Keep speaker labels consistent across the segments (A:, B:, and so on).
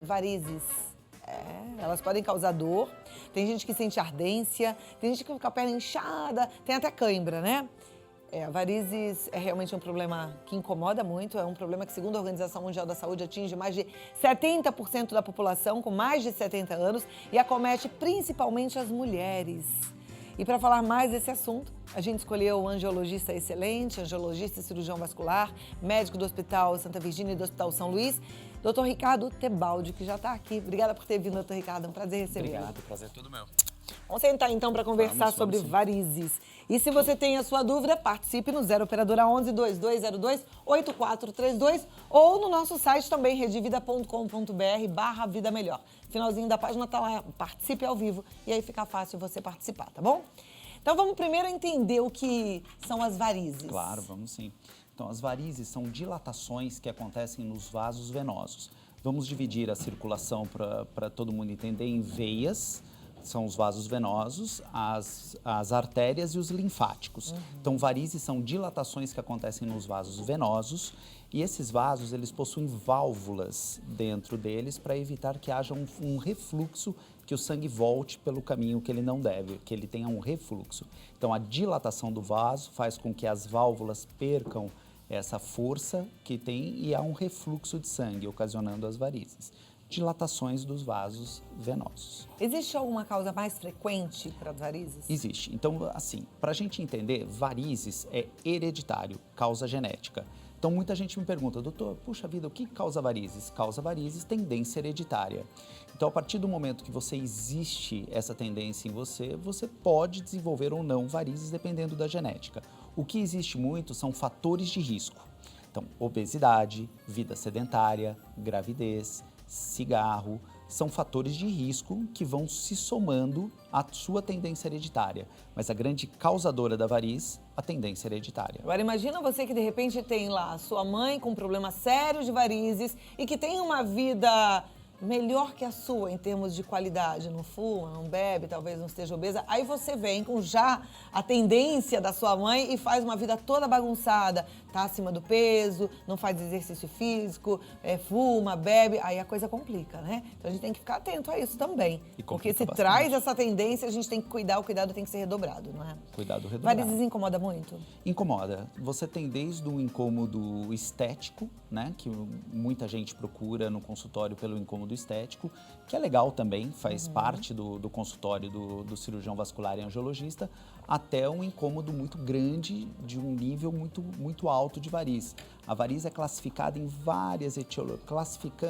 A: Varizes. Elas podem causar dor, tem gente que sente ardência, tem gente que fica com a perna inchada, tem até cãibra, né? Varizes é realmente um problema que incomoda muito, é um problema que, segundo a Organização Mundial da Saúde, atinge mais de 70% da população com mais de 70 anos e acomete principalmente as mulheres. E para falar mais desse assunto, a gente escolheu um angiologista excelente, angiologista e cirurgião vascular, médico do Hospital Santa Virgínia e do Hospital São Luís, Dr. Ricardo Tebaldi, que já está aqui. Obrigada por ter vindo, Dr. Ricardo, é um prazer recebê-lo.
B: Obrigado, o prazer é todo meu.
A: Vamos sentar então para conversar sobre varizes. E se você tem a sua dúvida, participe no 0 Operadora 11 2202 8432 ou no nosso site também, redivida.com.br/vida melhor. Finalzinho da página tá lá, participe ao vivo e aí fica fácil você participar, tá bom? Então vamos primeiro entender o que são as varizes.
B: Claro, vamos sim. Então, as varizes são dilatações que acontecem nos vasos venosos. Vamos dividir a circulação para todo mundo entender em veias, são os vasos venosos, as artérias e os linfáticos. Então, varizes são dilatações que acontecem nos vasos venosos e esses vasos, eles possuem válvulas dentro deles para evitar que haja um refluxo, que o sangue volte pelo caminho que ele não deve, que ele tenha um refluxo. Então, a dilatação do vaso faz com que as válvulas percam essa força que tem e há um refluxo de sangue, ocasionando as varizes. Dilatações dos vasos venosos.
A: Existe alguma causa mais frequente para as varizes?
B: Existe. Então, assim, para a gente entender, varizes é hereditário, causa genética. Então, muita gente me pergunta, doutor, puxa vida, o que causa varizes? Causa varizes, tendência hereditária. Então, a partir do momento que você existe essa tendência em você, você pode desenvolver ou não varizes, dependendo da genética. O que existe muito são fatores de risco. Então, obesidade, vida sedentária, gravidez, cigarro, são fatores de risco que vão se somando à sua tendência hereditária. Mas a grande causadora da variz, a tendência hereditária.
A: Agora imagina você que de repente tem lá a sua mãe com problemas sérios de varizes e que tem uma vida melhor que a sua em termos de qualidade, não fuma, não bebe, talvez não esteja obesa, aí você vem com já a tendência da sua mãe e faz uma vida toda bagunçada, tá acima do peso, não faz exercício físico, fuma, bebe, aí a coisa complica, né? Então a gente tem que ficar atento a isso também, porque se traz essa tendência, a gente tem que cuidar, o cuidado tem que ser redobrado, não é?
B: Cuidado redobrado.
A: Varizes incomoda muito?
B: Incomoda. Você tem desde um incômodo estético, né, que muita gente procura no consultório pelo incômodo estético, que é legal também, faz parte do consultório do cirurgião vascular e angiologista, até um incômodo muito grande, de um nível muito alto de variz. A variz é classificada em várias etiologias.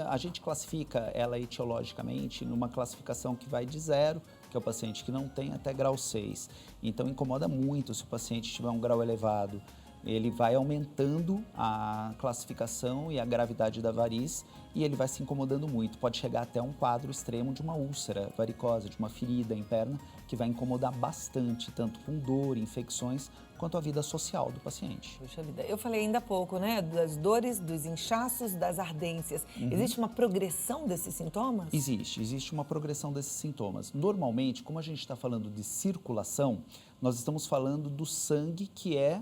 B: A gente classifica ela etiologicamente numa classificação que vai de 0, que é o paciente que não tem, até grau 6. Então, incomoda muito se o paciente tiver um grau elevado. Ele vai aumentando a classificação e a gravidade da variz e ele vai se incomodando muito. Pode chegar até um quadro extremo de uma úlcera varicosa, de uma ferida em perna, que vai incomodar bastante, tanto com dor, infecções, quanto a vida social do paciente.
A: Puxa vida, eu falei ainda há pouco, né, das dores, dos inchaços, das ardências. Existe uma progressão desses sintomas?
B: Existe uma progressão desses sintomas. Normalmente, como a gente está falando de circulação, nós estamos falando do sangue que é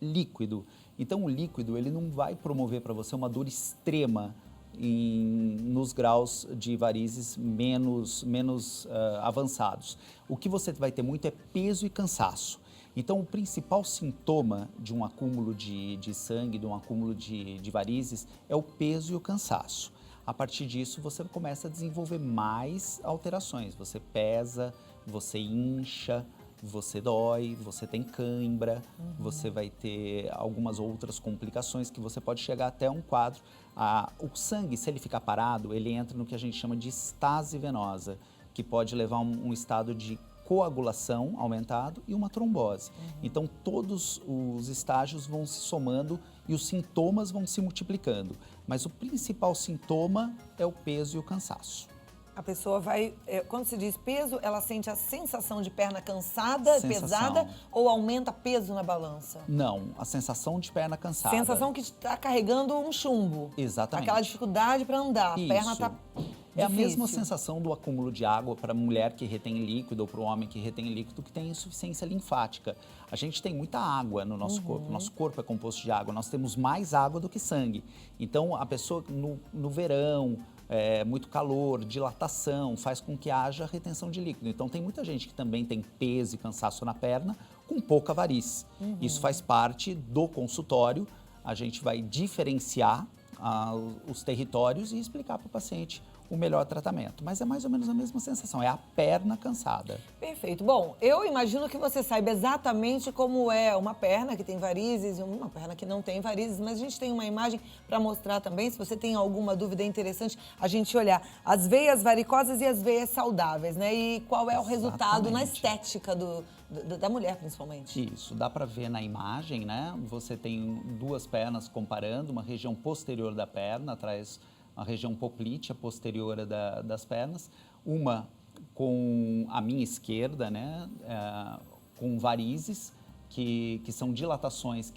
B: líquido. Então, o líquido, ele não vai promover para você uma dor extrema nos graus de varizes menos avançados. O que você vai ter muito é peso e cansaço. Então, o principal sintoma de um acúmulo de sangue, de um acúmulo de varizes, é o peso e o cansaço. A partir disso, você começa a desenvolver mais alterações. Você pesa, você incha, você dói, você tem cãibra, você vai ter algumas outras complicações que você pode chegar até um quadro. O sangue, se ele ficar parado, ele entra no que a gente chama de estase venosa, que pode levar a um estado de coagulação aumentado e uma trombose. Então, todos os estágios vão se somando e os sintomas vão se multiplicando. Mas o principal sintoma é o peso e o cansaço.
A: A pessoa vai, quando se diz peso, ela sente a sensação de perna cansada, pesada, ou aumenta peso na balança?
B: Não, a sensação de perna cansada.
A: Sensação que está carregando um chumbo.
B: Exatamente.
A: Aquela dificuldade para andar,
B: Isso.
A: a perna está
B: É a mesma sensação do acúmulo de água para a mulher que retém líquido ou para o homem que retém líquido que tem insuficiência linfática. A gente tem muita água no nosso corpo, nosso corpo é composto de água, nós temos mais água do que sangue. Então, a pessoa no verão, muito calor, dilatação, faz com que haja retenção de líquido. Então, tem muita gente que também tem peso e cansaço na perna com pouca variz. Isso faz parte do consultório. A gente vai diferenciar os territórios e explicar para o paciente o melhor tratamento. Mas é mais ou menos a mesma sensação, é a perna cansada.
A: Perfeito. Bom, eu imagino que você saiba exatamente como é uma perna que tem varizes e uma perna que não tem varizes, mas a gente tem uma imagem para mostrar também. Se você tem alguma dúvida, é interessante a gente olhar as veias varicosas e as veias saudáveis, né? E qual é o resultado na estética da mulher, principalmente.
B: Isso, dá para ver na imagem, né? Você tem duas pernas comparando, uma região posterior da perna, atrás a região poplítea posterior das pernas, uma com a minha esquerda, né, com varizes, que são dilatações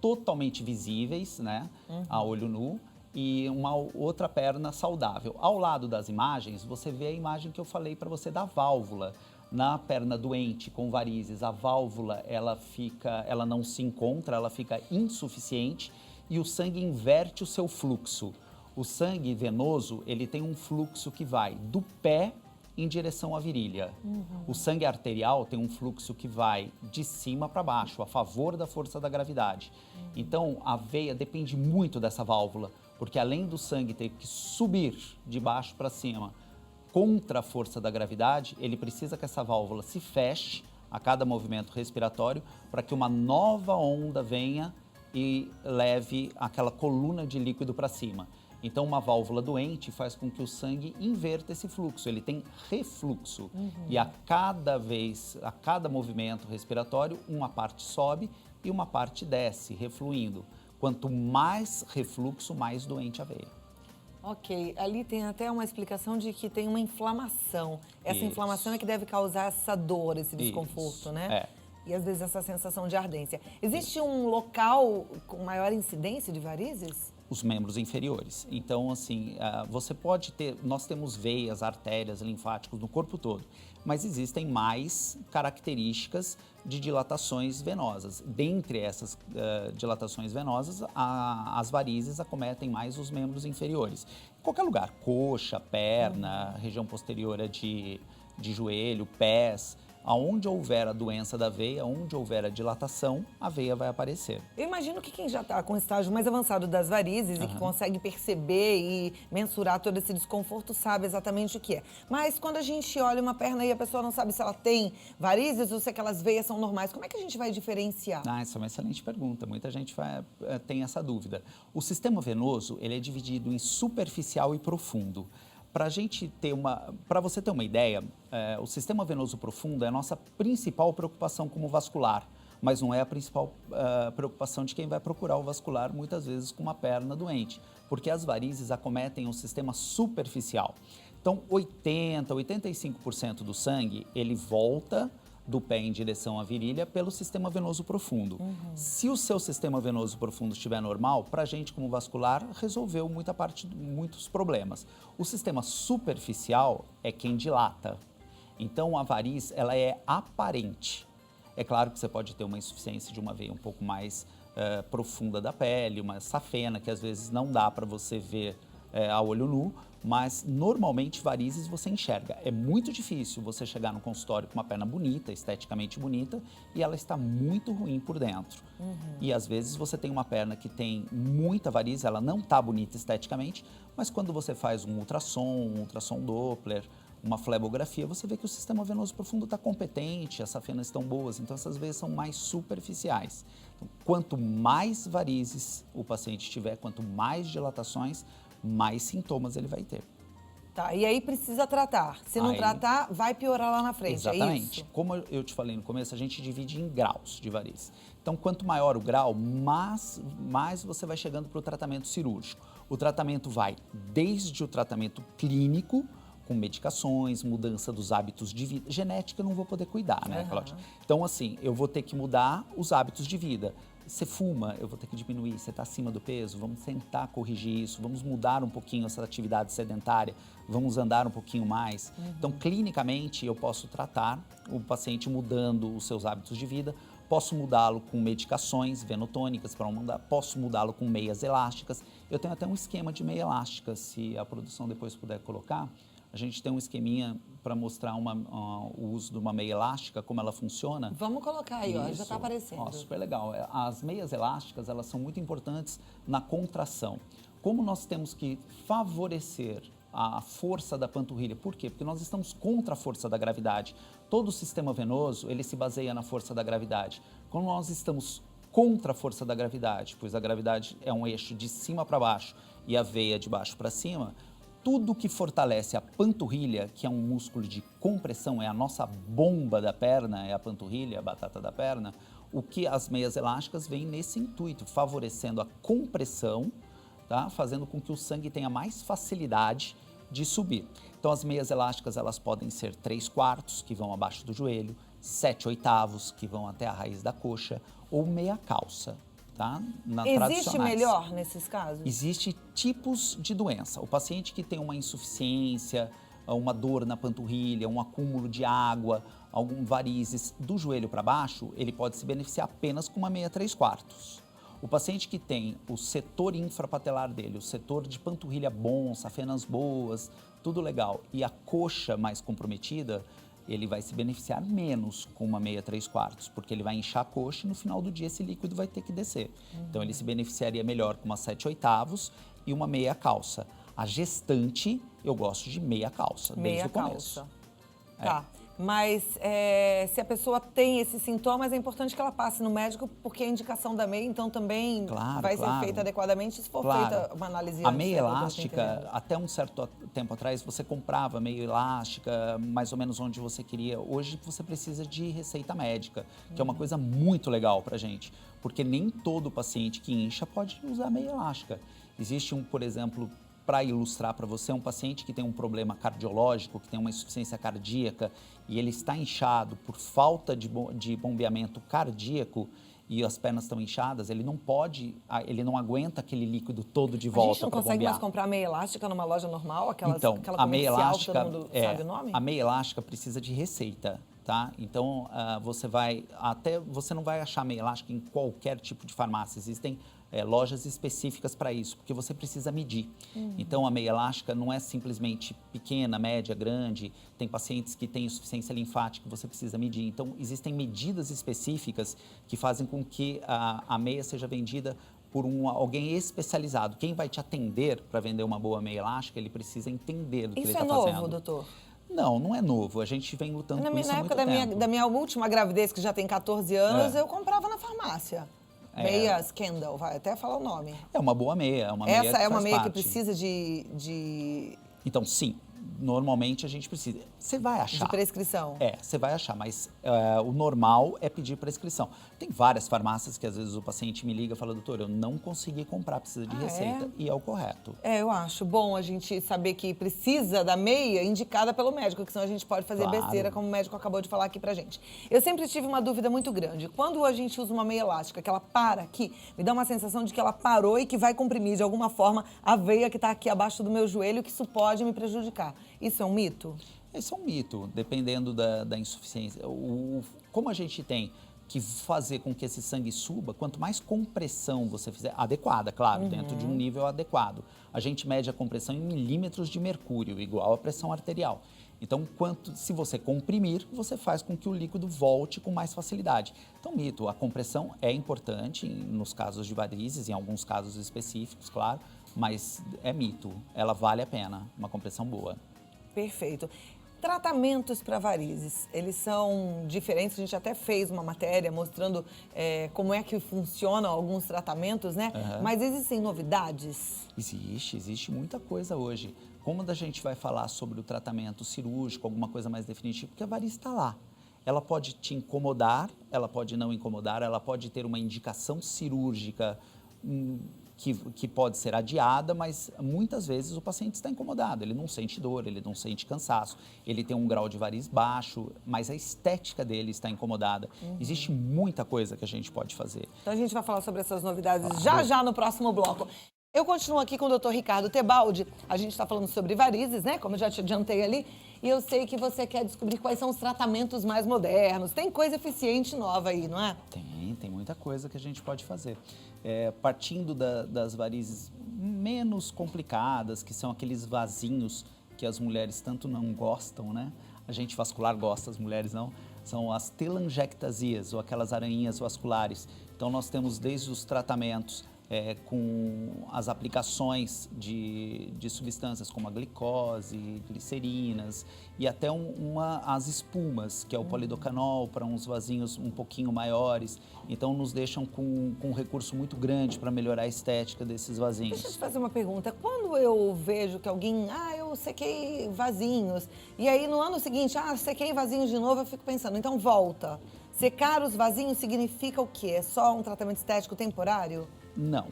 B: totalmente visíveis, né, a olho nu, e uma outra perna saudável. Ao lado das imagens, você vê a imagem que eu falei para você da válvula. Na perna doente com varizes, a válvula ela não se encontra, ela fica insuficiente e o sangue inverte o seu fluxo. O sangue venoso, ele tem um fluxo que vai do pé em direção à virilha. O sangue arterial tem um fluxo que vai de cima para baixo, a favor da força da gravidade. Então, a veia depende muito dessa válvula, porque além do sangue ter que subir de baixo para cima contra a força da gravidade, ele precisa que essa válvula se feche a cada movimento respiratório para que uma nova onda venha e leve aquela coluna de líquido para cima. Então, uma válvula doente faz com que o sangue inverta esse fluxo, ele tem refluxo. E a cada movimento respiratório, uma parte sobe e uma parte desce, refluindo. Quanto mais refluxo, mais doente a veia.
A: Ok, ali tem até uma explicação de que tem uma inflamação. Essa
B: Isso.
A: inflamação é que deve causar essa dor, esse desconforto,
B: Isso.
A: né? E às vezes essa sensação de ardência. Existe um local com maior incidência de varizes?
B: Os membros inferiores. Então, assim, você pode ter, nós temos veias, artérias, linfáticos no corpo todo, mas existem mais características de dilatações venosas. Dentre essas dilatações venosas, as varizes acometem mais os membros inferiores. Em qualquer lugar, coxa, perna, região posterior de joelho, pés. Aonde houver a doença da veia, onde houver a dilatação, a veia vai aparecer.
A: Eu imagino que quem já está com o estágio mais avançado das varizes e que consegue perceber e mensurar todo esse desconforto sabe exatamente o que é. Mas quando a gente olha uma perna e a pessoa não sabe se ela tem varizes ou se aquelas veias são normais, como é que a gente vai diferenciar?
B: Essa é uma excelente pergunta. Muita gente tem essa dúvida. O sistema venoso, ele é dividido em superficial e profundo. Para você ter uma ideia, o sistema venoso profundo é a nossa principal preocupação como vascular, mas não é a principal preocupação de quem vai procurar o vascular, muitas vezes com uma perna doente, porque as varizes acometem o sistema superficial. Então, 85% do sangue, ele volta do pé em direção à virilha pelo sistema venoso profundo. Se o seu sistema venoso profundo estiver normal, para a gente como vascular, resolveu muitos problemas. O sistema superficial é quem dilata. Então, a variz, ela é aparente. É claro que você pode ter uma insuficiência de uma veia um pouco mais profunda da pele, uma safena, que às vezes não dá para você ver a olho nu, mas normalmente varizes você enxerga. É muito difícil você chegar no consultório com uma perna bonita, esteticamente bonita, e ela está muito ruim por dentro. E às vezes você tem uma perna que tem muita variz, ela não está bonita esteticamente, mas quando você faz um ultrassom Doppler, uma flebografia, você vê que o sistema venoso profundo está competente, as safenas estão boas, então essas veias são mais superficiais. Então, quanto mais varizes o paciente tiver, quanto mais dilatações, mais sintomas ele vai ter.
A: Tá, e aí precisa tratar. Se não tratar, vai piorar lá na frente,
B: exatamente.
A: É isso?
B: Como eu te falei no começo, a gente divide em graus de varizes. Então, quanto maior o grau, mais você vai chegando para o tratamento cirúrgico. O tratamento vai desde o tratamento clínico, com medicações, mudança dos hábitos de vida. Genética eu não vou poder cuidar, né, Cláudia? Então, assim, eu vou ter que mudar os hábitos de vida. Você fuma, eu vou ter que diminuir. Você está acima do peso, vamos tentar corrigir isso. Vamos mudar um pouquinho essa atividade sedentária. Vamos andar um pouquinho mais. Então, clinicamente, eu posso tratar o paciente mudando os seus hábitos de vida. Posso mudá-lo com medicações venotônicas para mudar, posso mudá-lo com meias elásticas. Eu tenho até um esquema de meia elástica, se a produção depois puder colocar. A gente tem um esqueminha para mostrar o uso de uma meia elástica, como ela funciona.
A: Vamos colocar aí, ó, já
B: Isso.
A: está aparecendo.
B: Ó, super legal. As meias elásticas, elas são muito importantes na contração. Como nós temos que favorecer a força da panturrilha. Por quê? Porque nós estamos contra a força da gravidade. Todo o sistema venoso, ele se baseia na força da gravidade. Quando nós estamos contra a força da gravidade, pois a gravidade é um eixo de cima para baixo e a veia de baixo para cima, tudo que fortalece a panturrilha, que é um músculo de compressão, é a nossa bomba da perna, é a panturrilha, a batata da perna, o que as meias elásticas vêm nesse intuito, favorecendo a compressão, tá? Fazendo com que o sangue tenha mais facilidade de subir. Então, as meias elásticas, elas podem ser 3/4, que vão abaixo do joelho, 7/8, que vão até a raiz da coxa, ou meia calça, tá?
A: Existe melhor nesses casos?
B: Existem tipos de doença. O paciente que tem uma insuficiência, uma dor na panturrilha, um acúmulo de água, algum varizes do joelho para baixo, ele pode se beneficiar apenas com uma meia 3/4. O paciente que tem o setor infrapatelar dele, o setor de panturrilha bom, safenas boas, tudo legal, e a coxa mais comprometida, ele vai se beneficiar menos com uma meia 3/4, porque ele vai inchar a coxa e no final do dia esse líquido vai ter que descer. Então ele se beneficiaria melhor com uma 7/8 e uma meia calça. A gestante, eu gosto de meia calça, desde o começo.
A: Meia calça. Tá. Mas se a pessoa tem esses sintomas, é importante que ela passe no médico, porque a indicação da meia, então, também vai ser feita adequadamente se for feita uma análise.
B: A meia elástica, até um certo tempo atrás, você comprava meia elástica, mais ou menos onde você queria. Hoje, você precisa de receita médica, que é uma coisa muito legal pra gente, porque nem todo paciente que incha pode usar meia elástica. Existe por exemplo, para ilustrar para você, um paciente que tem um problema cardiológico, que tem uma insuficiência cardíaca e ele está inchado por falta de bombeamento cardíaco e as pernas estão inchadas, ele não aguenta aquele líquido todo de volta.
A: A gente não consegue mais comprar meia elástica numa loja normal? Aquela
B: a meia elástica,
A: todo mundo sabe o nome?
B: A meia elástica precisa de receita, tá? Então, você não vai achar meia elástica em qualquer tipo de farmácia. Existem lojas específicas para isso, porque você precisa medir. Então, a meia elástica não é simplesmente pequena, média, grande. Tem pacientes que têm insuficiência linfática, você precisa medir. Então, existem medidas específicas que fazem com que a meia seja vendida por alguém especializado. Quem vai te atender para vender uma boa meia elástica, ele precisa entender do que ele está fazendo.
A: Isso é novo, doutor?
B: Não, não é novo. A gente vem lutando com isso há muito tempo.
A: Na época da minha última gravidez, que já tem 14 anos, eu comprava na farmácia. Meia Scandal, vai até falar o nome.
B: É uma boa meia,
A: Essa é uma meia que precisa de...
B: Então, sim. Normalmente a gente precisa. Você vai achar.
A: De prescrição.
B: Você vai achar, mas o normal é pedir prescrição. Tem várias farmácias que às vezes o paciente me liga e fala, doutor, eu não consegui comprar, precisa de receita, e é o correto.
A: Eu acho bom a gente saber que precisa da meia indicada pelo médico, que senão a gente pode fazer besteira, como o médico acabou de falar aqui pra gente. Eu sempre tive uma dúvida muito grande. Quando a gente usa uma meia elástica, que ela para aqui, me dá uma sensação de que ela parou e que vai comprimir de alguma forma a veia que tá aqui abaixo do meu joelho, que isso pode me prejudicar. Isso é um mito?
B: Esse é um mito, dependendo da insuficiência. Como a gente tem que fazer com que esse sangue suba, quanto mais compressão você fizer, adequada, claro, dentro de um nível adequado. A gente mede a compressão em milímetros de mercúrio, igual à pressão arterial. Então, se você comprimir, você faz com que o líquido volte com mais facilidade. Então, mito, a compressão é importante nos casos de varizes, em alguns casos específicos, claro, mas é mito, ela vale a pena, uma compressão boa.
A: Perfeito. Tratamentos para varizes, eles são diferentes, a gente até fez uma matéria mostrando como é que funcionam alguns tratamentos, né? Mas existem novidades?
B: Existe muita coisa hoje. Como a gente vai falar sobre o tratamento cirúrgico, alguma coisa mais definitiva, porque a varize está lá. Ela pode te incomodar, ela pode não incomodar, ela pode ter uma indicação cirúrgica que pode ser adiada, mas muitas vezes o paciente está incomodado, ele não sente dor, ele não sente cansaço, ele tem um grau de variz baixo, mas a estética dele está incomodada. Existe muita coisa que a gente pode fazer.
A: Então a gente vai falar sobre essas novidades já no próximo bloco. Eu continuo aqui com o Dr. Ricardo Tebaldi. A gente está falando sobre varizes, né? Como eu já te adiantei ali. E eu sei que você quer descobrir quais são os tratamentos mais modernos. Tem coisa eficiente nova aí, não é?
B: Tem muita coisa que a gente pode fazer. Partindo das varizes menos complicadas, que são aqueles vasinhos que as mulheres tanto não gostam, né? A gente vascular gosta, as mulheres não. São as telangiectasias, ou aquelas aranhinhas vasculares. Então, nós temos desde os tratamentos com as aplicações de substâncias como a glicose, glicerinas e até as espumas, que é o polidocanol, para uns vasinhos um pouquinho maiores. Então, nos deixam com um recurso muito grande para melhorar a estética desses vasinhos.
A: Deixa eu te fazer uma pergunta. Quando eu vejo que alguém, eu sequei vasinhos, e aí no ano seguinte, sequei vasinhos de novo, eu fico pensando, então volta. Secar os vasinhos significa o quê? É só um tratamento estético temporário?
B: Não,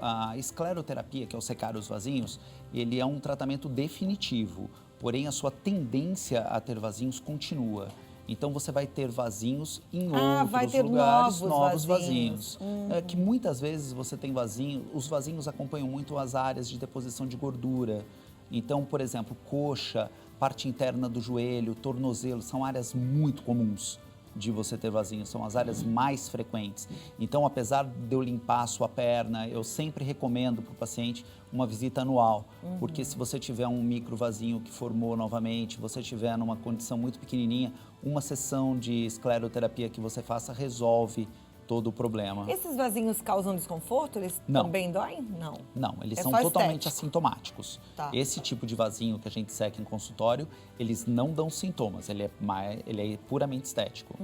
B: a escleroterapia, que é o secar os vasinhos, ele é um tratamento definitivo, porém a sua tendência a ter vasinhos continua. Então você vai ter vasinhos em outros lugares, novos vasinhos. Que muitas vezes você tem os vasinhos acompanham muito as áreas de deposição de gordura. Então, por exemplo, coxa, parte interna do joelho, tornozelo, são áreas muito comuns de você ter vasinhos, são as áreas mais frequentes. Então, apesar de eu limpar a sua perna, eu sempre recomendo para o paciente uma visita anual, porque se você tiver um micro vasinho que formou novamente, você tiver numa condição muito pequenininha, uma sessão de escleroterapia que você faça resolve todo o problema.
A: Esses vasinhos causam desconforto? Eles também doem? Não.
B: Não, eles são
A: só
B: totalmente
A: estético.
B: assintomáticos.
A: Tá.
B: Esse tipo de vasinho que a gente seca em consultório, eles não dão sintomas, ele é puramente estético.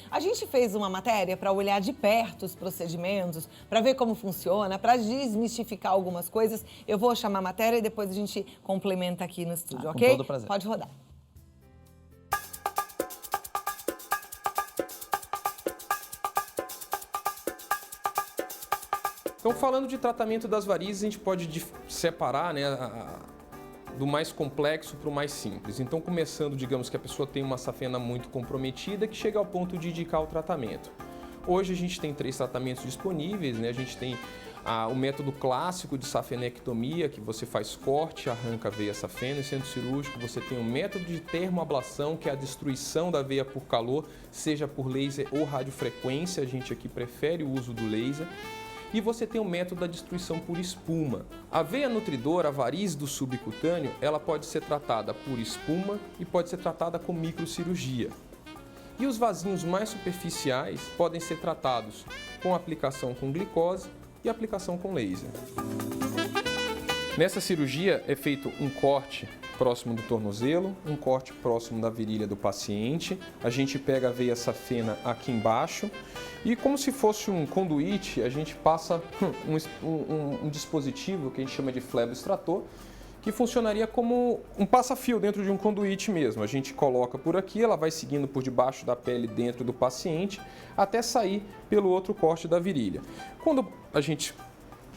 A: A gente fez uma matéria para olhar de perto os procedimentos, para ver como funciona, para desmistificar algumas coisas. Eu vou chamar a matéria e depois a gente complementa aqui no estúdio, ok?
B: Com todo prazer.
A: Pode rodar.
C: Então, falando de tratamento das varizes, a gente pode separar, né, do mais complexo para o mais simples. Então, começando, digamos que a pessoa tem uma safena muito comprometida que chega ao ponto de indicar o tratamento. Hoje a gente tem 3 tratamentos disponíveis, né? A gente tem o método clássico de safenectomia, que você faz corte, arranca a veia safena. Em centro cirúrgico você tem o método de termoablação, que é a destruição da veia por calor, seja por laser ou radiofrequência. A gente aqui prefere o uso do laser. E você tem o método da destruição por espuma. A veia nutridora, a varize do subcutâneo, ela pode ser tratada por espuma e pode ser tratada com microcirurgia. E os vasinhos mais superficiais podem ser tratados com aplicação com glicose e aplicação com laser. Nessa cirurgia é feito um corte próximo do tornozelo, um corte próximo da virilha do paciente. A gente pega a veia safena aqui embaixo e, como se fosse um conduíte, a gente passa um dispositivo que a gente chama de fleboextrator, que funcionaria como um passa-fio dentro de um conduíte mesmo. A gente coloca por aqui, ela vai seguindo por debaixo da pele dentro do paciente até sair pelo outro corte da virilha. Quando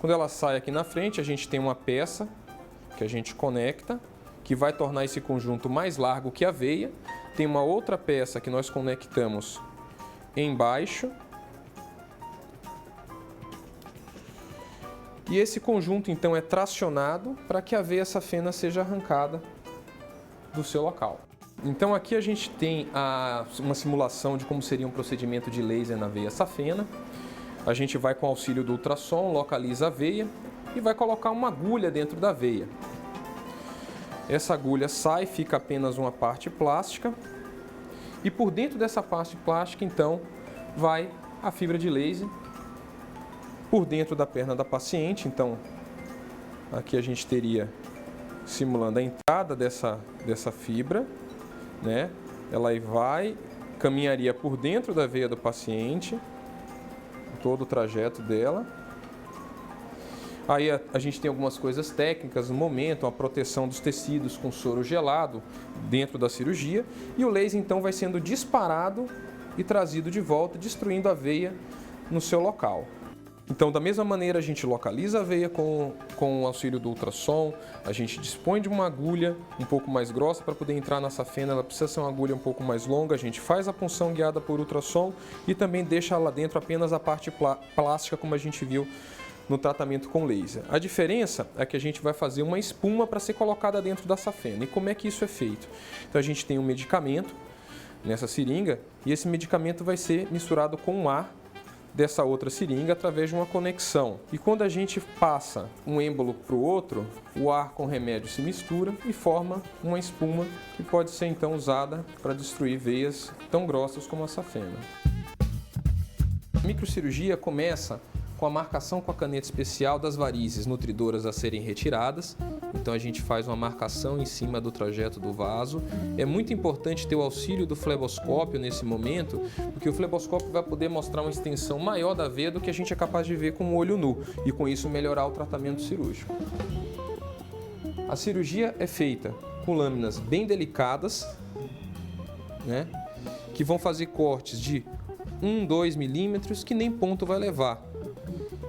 C: ela sai aqui na frente, a gente tem uma peça que a gente conecta, que vai tornar esse conjunto mais largo que a veia. Tem uma outra peça que nós conectamos embaixo. E esse conjunto, então, é tracionado para que a veia safena seja arrancada do seu local. Então, aqui a gente tem uma simulação de como seria um procedimento de laser na veia safena. A gente vai com o auxílio do ultrassom, localiza a veia e vai colocar uma agulha dentro da veia. Essa agulha sai, fica apenas uma parte plástica. E por dentro dessa parte plástica, então, vai a fibra de laser por dentro da perna da paciente. Então, aqui a gente teria simulando a entrada dessa fibra, né? Ela caminharia por dentro da veia do paciente, todo o trajeto dela. Aí a gente tem algumas coisas técnicas no momento, a proteção dos tecidos com soro gelado dentro da cirurgia, e o laser então vai sendo disparado e trazido de volta, destruindo a veia no seu local. Então, da mesma maneira, a gente localiza a veia com o auxílio do ultrassom, a gente dispõe de uma agulha um pouco mais grossa para poder entrar na safena, ela precisa ser uma agulha um pouco mais longa, a gente faz a punção guiada por ultrassom e também deixa lá dentro apenas a parte plástica, como a gente viu no tratamento com laser. A diferença é que a gente vai fazer uma espuma para ser colocada dentro da safena. E como é que isso é feito? Então a gente tem um medicamento nessa seringa e esse medicamento vai ser misturado com o ar dessa outra seringa através de uma conexão. E quando a gente passa um êmbolo para o outro, o ar com o remédio se mistura e forma uma espuma que pode ser então usada para destruir veias tão grossas como a safena. A microcirurgia começa com a marcação com a caneta especial das varizes nutridoras a serem retiradas. Então a gente faz uma marcação em cima do trajeto do vaso. É muito importante ter o auxílio do fleboscópio nesse momento, porque o fleboscópio vai poder mostrar uma extensão maior da veia do que a gente é capaz de ver com o olho nu e com isso melhorar o tratamento cirúrgico. A cirurgia é feita com lâminas bem delicadas, né, que vão fazer cortes de 1, 2 milímetros que nem ponto vai levar.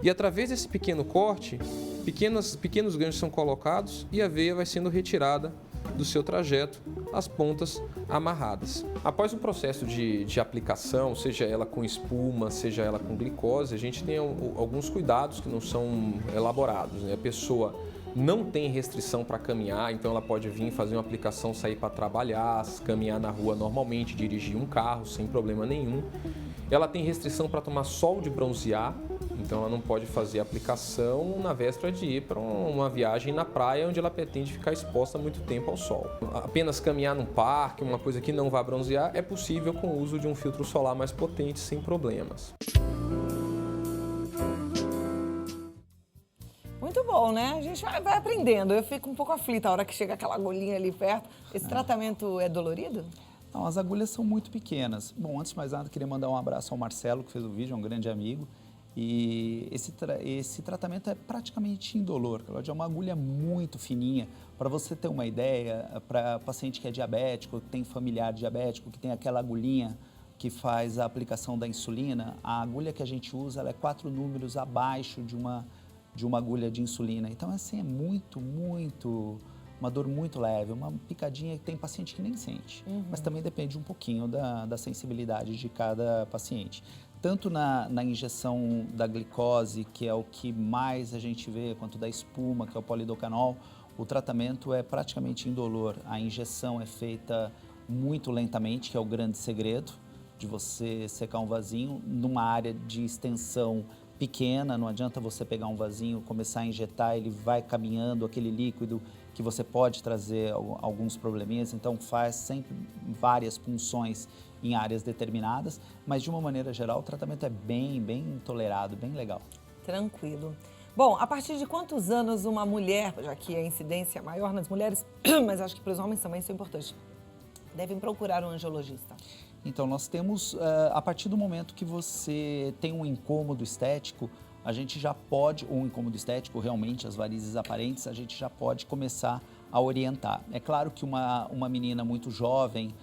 C: E através desse pequeno corte, pequenos ganchos são colocados e a veia vai sendo retirada do seu trajeto, as pontas amarradas. Após o processo de aplicação, seja ela com espuma, seja ela com glicose, a gente tem alguns cuidados que não são elaborados, né? A pessoa não tem restrição para caminhar, então ela pode vir fazer uma aplicação, sair para trabalhar, caminhar na rua normalmente, dirigir um carro sem problema nenhum. Ela tem restrição para tomar sol de bronzear, então ela não pode fazer aplicação na véspera de ir para uma viagem na praia onde ela pretende ficar exposta muito tempo ao sol. Apenas caminhar num parque, uma coisa que não vá bronzear, é possível com o uso de um filtro solar mais potente sem problemas.
A: Muito bom, né? A gente vai aprendendo. Eu fico um pouco aflita a hora que chega aquela agulhinha ali perto. Esse tratamento é dolorido?
B: Não, as agulhas são muito pequenas. Bom, antes de mais nada, queria mandar um abraço ao Marcelo, que fez o vídeo, é um grande amigo. E esse tratamento é praticamente indolor, Cláudia, é uma agulha muito fininha. Para você ter uma ideia, para paciente que é diabético, tem familiar diabético, que tem aquela agulhinha que faz a aplicação da insulina, a agulha que a gente usa ela é 4 números abaixo de uma agulha de insulina. Então, assim, é uma dor muito leve, uma picadinha que tem paciente que nem sente. Mas também depende um pouquinho da sensibilidade de cada paciente. Tanto na injeção da glicose, que é o que mais a gente vê, quanto da espuma, que é o polidocanol, o tratamento é praticamente indolor. A injeção é feita muito lentamente, que é o grande segredo de você secar um vasinho numa área de extensão pequena. Não adianta você pegar um vasinho, começar a injetar, ele vai caminhando, aquele líquido que você pode trazer alguns probleminhas. Então faz sempre várias punções em áreas determinadas, mas de uma maneira geral o tratamento é bem tolerado, bem legal.
A: Tranquilo. Bom, a partir de quantos anos uma mulher, já que a incidência é maior nas mulheres, mas acho que para os homens também isso é importante, devem procurar um angiologista?
B: Então, nós temos, a partir do momento que você tem um incômodo estético, a gente já pode, ou um incômodo estético, realmente, as varizes aparentes, a gente já pode começar a orientar. É claro que uma menina muito jovem,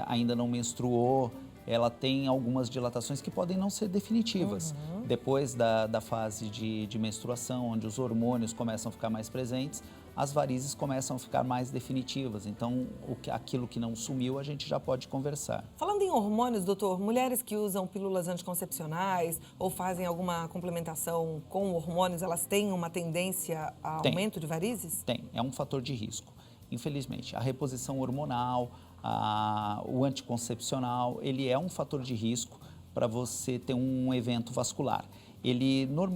B: ainda não menstruou, ela tem algumas dilatações que podem não ser definitivas. Depois da fase de menstruação, onde os hormônios começam a ficar mais presentes, as varizes começam a ficar mais definitivas. Então, aquilo que não sumiu, a gente já pode conversar.
A: Falando em hormônios, doutor, mulheres que usam pílulas anticoncepcionais ou fazem alguma complementação com hormônios, elas têm uma tendência a aumento de varizes?
B: Tem, é um fator de risco, infelizmente. A reposição hormonal, o anticoncepcional, ele é um fator de risco para você ter um evento vascular.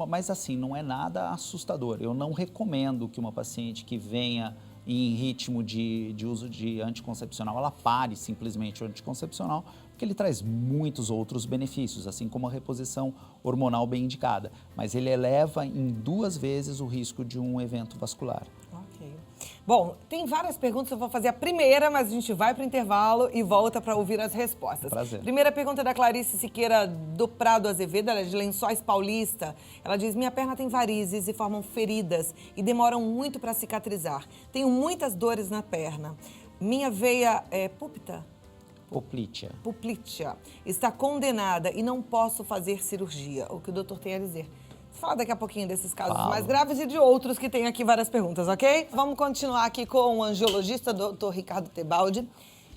B: Mas assim, não é nada assustador. Eu não recomendo que uma paciente que venha em ritmo de uso de anticoncepcional, ela pare simplesmente o anticoncepcional, porque ele traz muitos outros benefícios, assim como a reposição hormonal bem indicada. Mas ele eleva em 2 vezes o risco de um evento vascular.
A: Ok. Bom, tem várias perguntas, eu vou fazer a primeira, mas a gente vai para o intervalo e volta para ouvir as respostas.
B: Prazer.
A: Primeira pergunta é da Clarice Siqueira do Prado Azevedo, ela é de Lençóis Paulista. Ela diz, minha perna tem varizes e formam feridas e demoram muito para cicatrizar. Tenho muitas dores na perna. Minha veia é púpita? Poplítea. Está condenada e não posso fazer cirurgia. O que o doutor tem a dizer? Falar daqui a pouquinho desses casos mais graves e de outros que tem aqui várias perguntas, ok? Vamos continuar aqui com o angiologista, doutor Ricardo Tebaldi.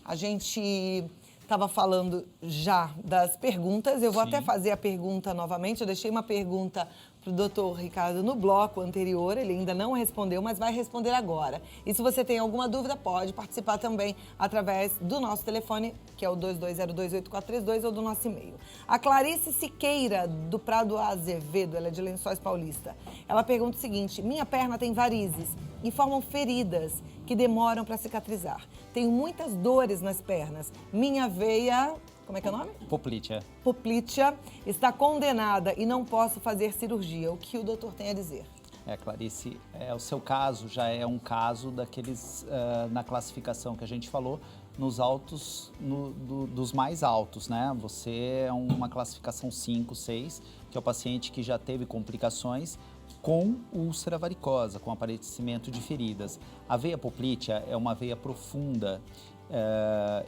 A: A gente estava falando já das perguntas. Eu vou até fazer a pergunta novamente. Eu deixei uma pergunta para o doutor Ricardo no bloco anterior, ele ainda não respondeu, mas vai responder agora. E se você tem alguma dúvida, pode participar também através do nosso telefone, que é o 22028432, ou do nosso e-mail. A Clarice Siqueira, do Prado Azevedo, ela é de Lençóis Paulista. Ela pergunta o seguinte: minha perna tem varizes e formam feridas que demoram para cicatrizar. Tenho muitas dores nas pernas. Minha veia... Como é que é o nome?
B: Poplítea.
A: Poplítea está condenada e não posso fazer cirurgia. O que o doutor tem a dizer?
B: Clarice, o seu caso já é um caso daqueles, na classificação que a gente falou, nos altos, dos mais altos, né? Você é uma classificação 5, 6, que é o paciente que já teve complicações com úlcera varicosa, com aparecimento de feridas. A veia poplítea é uma veia profunda.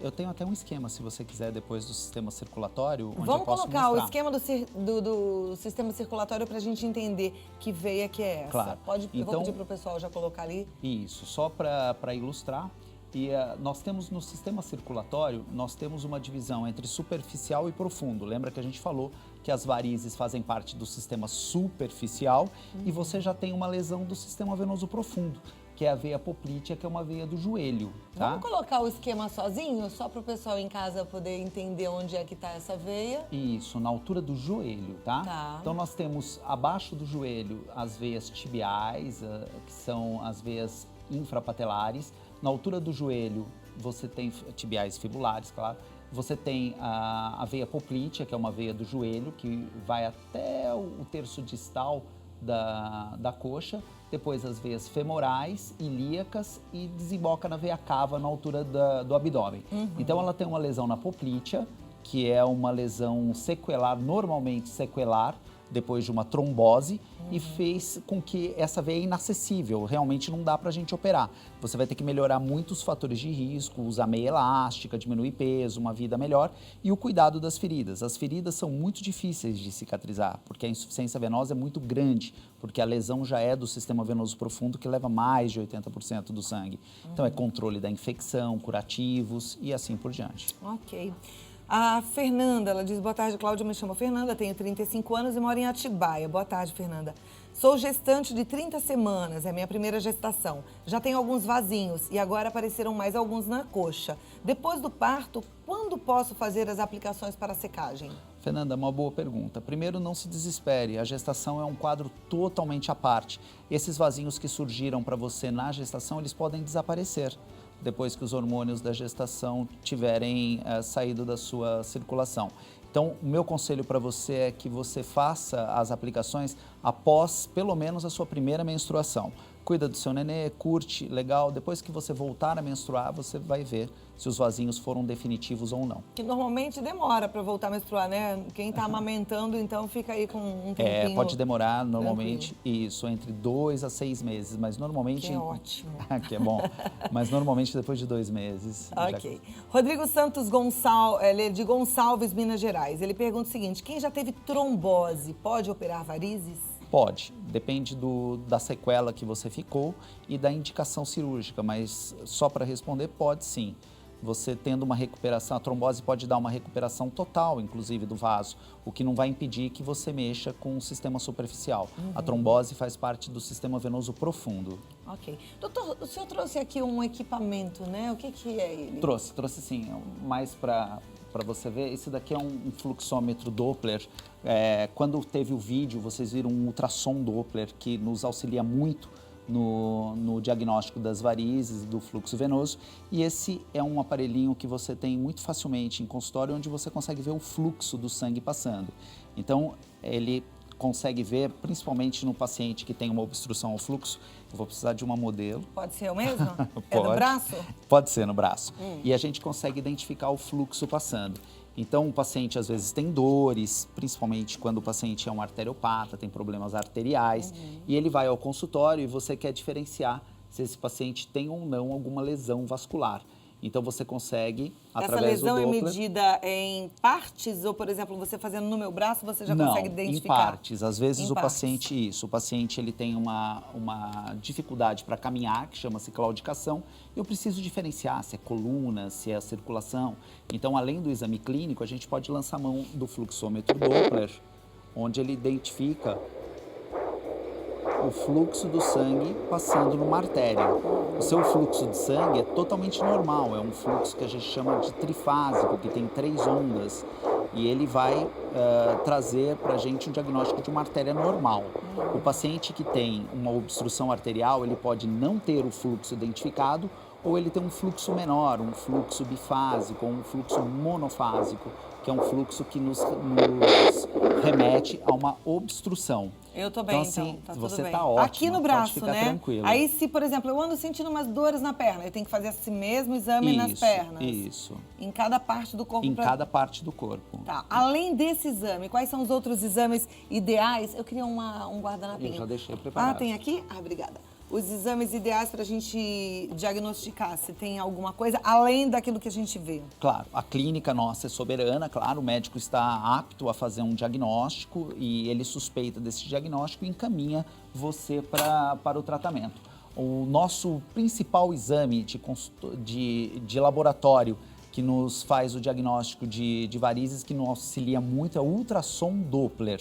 B: Eu tenho até um esquema, se você quiser, depois do sistema circulatório, onde
A: Vamos
B: eu posso
A: colocar
B: mostrar.
A: o esquema do sistema circulatório para a gente entender que veia que é essa.
B: Claro.
A: Eu vou pedir para o pessoal já colocar ali.
B: Isso, só para ilustrar. E nós temos no sistema circulatório, nós temos uma divisão entre superficial e profundo. Lembra que a gente falou que as varizes fazem parte do sistema superficial e você já tem uma lesão do sistema venoso profundo, que é a veia poplítea, que é uma veia do joelho, tá?
A: Vamos colocar o esquema sozinho, só para o pessoal em casa poder entender onde é que está essa veia.
B: Isso, na altura do joelho, tá?
A: Tá.
B: Então nós temos abaixo do joelho as veias tibiais, que são as veias infrapatelares. Na altura do joelho você tem tibiais fibulares, claro. Você tem a veia poplítea, que é uma veia do joelho, que vai até o terço distal da coxa. Depois as veias femorais, ilíacas e desemboca na veia cava na altura do abdômen. Então ela tem uma lesão na poplítea, que é uma lesão sequelar, normalmente sequelar, depois de uma trombose, e fez com que essa veia é inacessível, realmente não dá pra gente operar. Você vai ter que melhorar muitos fatores de risco, usar meia elástica, diminuir peso, uma vida melhor, e o cuidado das feridas. As feridas são muito difíceis de cicatrizar, porque a insuficiência venosa é muito grande, porque a lesão já é do sistema venoso profundo, que leva mais de 80% do sangue. Então é controle da infecção, curativos e assim por diante.
A: Ok. A Fernanda, ela diz: boa tarde, Cláudia, me chamo Fernanda, tenho 35 anos e moro em Atibaia. Boa tarde, Fernanda. Sou gestante de 30 semanas, é minha primeira gestação. Já tenho alguns vasinhos e agora apareceram mais alguns na coxa. Depois do parto, quando posso fazer as aplicações para a secagem?
B: Fernanda, uma boa pergunta. Primeiro, não se desespere, a gestação é um quadro totalmente à parte. Esses vasinhos que surgiram para você na gestação, eles podem desaparecer depois que os hormônios da gestação tiverem saído da sua circulação. Então, o meu conselho para você é que você faça as aplicações após, pelo menos, a sua primeira menstruação. Cuida do seu nenê, curte, legal. Depois que você voltar a menstruar, você vai ver se os vasinhos foram definitivos ou não.
A: Que normalmente demora para voltar a menstruar, né? Quem está amamentando, então, fica aí com um tempinho.
B: Pode demorar, normalmente, isso, entre 2 a 6 meses, mas normalmente...
A: Que é ótimo.
B: Que é bom, mas normalmente depois de 2 meses.
A: Ok. Rodrigo Santos Gonçalves, ele é de Gonçalves, Minas Gerais. Ele pergunta o seguinte: quem já teve trombose pode operar varizes?
B: Pode, depende da sequela que você ficou e da indicação cirúrgica, mas só para responder, pode sim. Você tendo uma recuperação, a trombose pode dar uma recuperação total, inclusive, do vaso, o que não vai impedir que você mexa com o sistema superficial. A trombose faz parte do sistema venoso profundo.
A: Ok. Doutor, o senhor trouxe aqui um equipamento, né? O que é ele?
B: Trouxe sim, mais para você ver. Esse daqui é um fluxômetro Doppler. Quando teve o vídeo, vocês viram um ultrassom Doppler que nos auxilia muito no diagnóstico das varizes, do fluxo venoso. E esse é um aparelhinho que você tem muito facilmente em consultório, onde você consegue ver o fluxo do sangue passando. Então, ele consegue ver, principalmente no paciente que tem uma obstrução ao fluxo. Eu vou precisar de uma modelo.
A: Pode ser eu mesmo?
B: Pode.
A: É no braço?
B: Pode ser no braço. E a gente consegue identificar o fluxo passando. Então, o paciente às vezes tem dores, principalmente quando o paciente é um arteriopata, tem problemas arteriais, e ele vai ao consultório e você quer diferenciar se esse paciente tem ou não alguma lesão vascular. Então, você consegue, através do Doppler...
A: Essa lesão é medida em partes? Ou, por exemplo, você fazendo no meu braço, você já consegue identificar?
B: Em partes. Às vezes o paciente ele tem uma dificuldade para caminhar, que chama-se claudicação. Eu preciso diferenciar se é coluna, se é a circulação. Então, além do exame clínico, a gente pode lançar a mão do fluxômetro Doppler, onde ele identifica o fluxo do sangue passando numa artéria. O seu fluxo de sangue é totalmente normal, é um fluxo que a gente chama de trifásico, que tem 3 ondas, e ele vai trazer para a gente um diagnóstico de uma artéria normal. O paciente que tem uma obstrução arterial, ele pode não ter o fluxo identificado, ou ele tem um fluxo menor, um fluxo bifásico, ou um fluxo monofásico, que é um fluxo que nos remete a uma obstrução.
A: Eu tô bem,
B: então, assim,
A: tá tudo
B: você
A: bem.
B: tá ótima,
A: Aqui no
B: pode
A: braço,
B: ficar
A: né?
B: tranquila.
A: Aí, se, por exemplo, eu ando sentindo umas dores na perna, eu tenho que fazer esse mesmo exame nas pernas?
B: Isso.
A: Em cada parte do corpo?
B: Em cada parte do corpo.
A: Tá. Além desse exame, quais são os outros exames ideais? Eu queria um guardanapinho.
B: Eu já deixei preparado.
A: Ah, tem aqui? Ah, obrigada. Os exames ideais para a gente diagnosticar, se tem alguma coisa além daquilo que a gente vê.
B: Claro, a clínica nossa é soberana, claro, o médico está apto a fazer um diagnóstico e ele suspeita desse diagnóstico e encaminha você para o tratamento. O nosso principal exame de laboratório que nos faz o diagnóstico de varizes, que nos auxilia muito, é o ultrassom Doppler,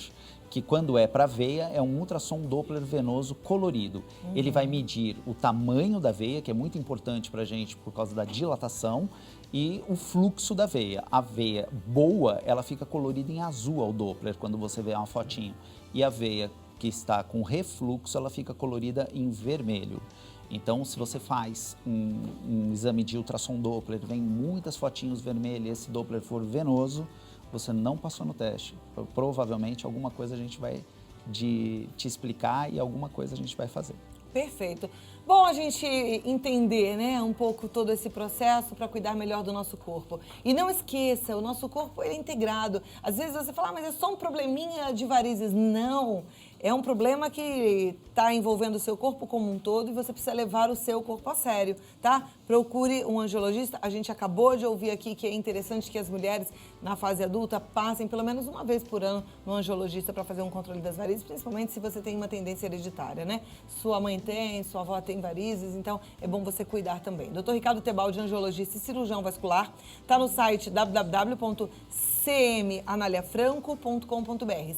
B: que quando é para veia, é um ultrassom Doppler venoso colorido. Ele vai medir o tamanho da veia, que é muito importante para a gente por causa da dilatação, e o fluxo da veia. A veia boa, ela fica colorida em azul ao Doppler, quando você vê uma fotinho. E a veia que está com refluxo, ela fica colorida em vermelho. Então, se você faz um exame de ultrassom Doppler, vem muitas fotinhos vermelhas, esse Doppler for venoso, você não passou no teste. Provavelmente alguma coisa a gente vai te explicar e alguma coisa a gente vai fazer.
A: Perfeito. Bom a gente entender, né, um pouco todo esse processo para cuidar melhor do nosso corpo. E não esqueça, o nosso corpo é integrado. Às vezes você fala, mas é só um probleminha de varizes. Não, é um problema que está envolvendo o seu corpo como um todo e você precisa levar o seu corpo a sério, tá? Procure um angiologista. A gente acabou de ouvir aqui que é interessante que as mulheres na fase adulta passem pelo menos uma vez por ano no angiologista para fazer um controle das varizes, principalmente se você tem uma tendência hereditária, né? Sua mãe tem, sua avó tem varizes, então é bom você cuidar também. Dr. Ricardo Tebaldi, angiologista e cirurgião vascular, está no site www.cmanaliafranco.com.br,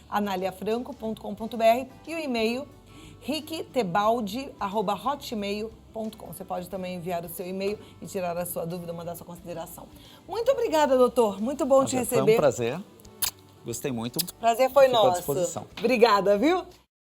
A: cmanaliafranco.com.br e o e-mail riquetebaldi@hotmail.com. Você pode também enviar o seu e-mail e tirar a sua dúvida, mandar a sua consideração. Muito obrigada, doutor. Muito bom te receber.
B: Foi um prazer. Gostei muito.
A: Prazer foi
B: Fico à
A: nosso.
B: disposição.
A: Obrigada, viu?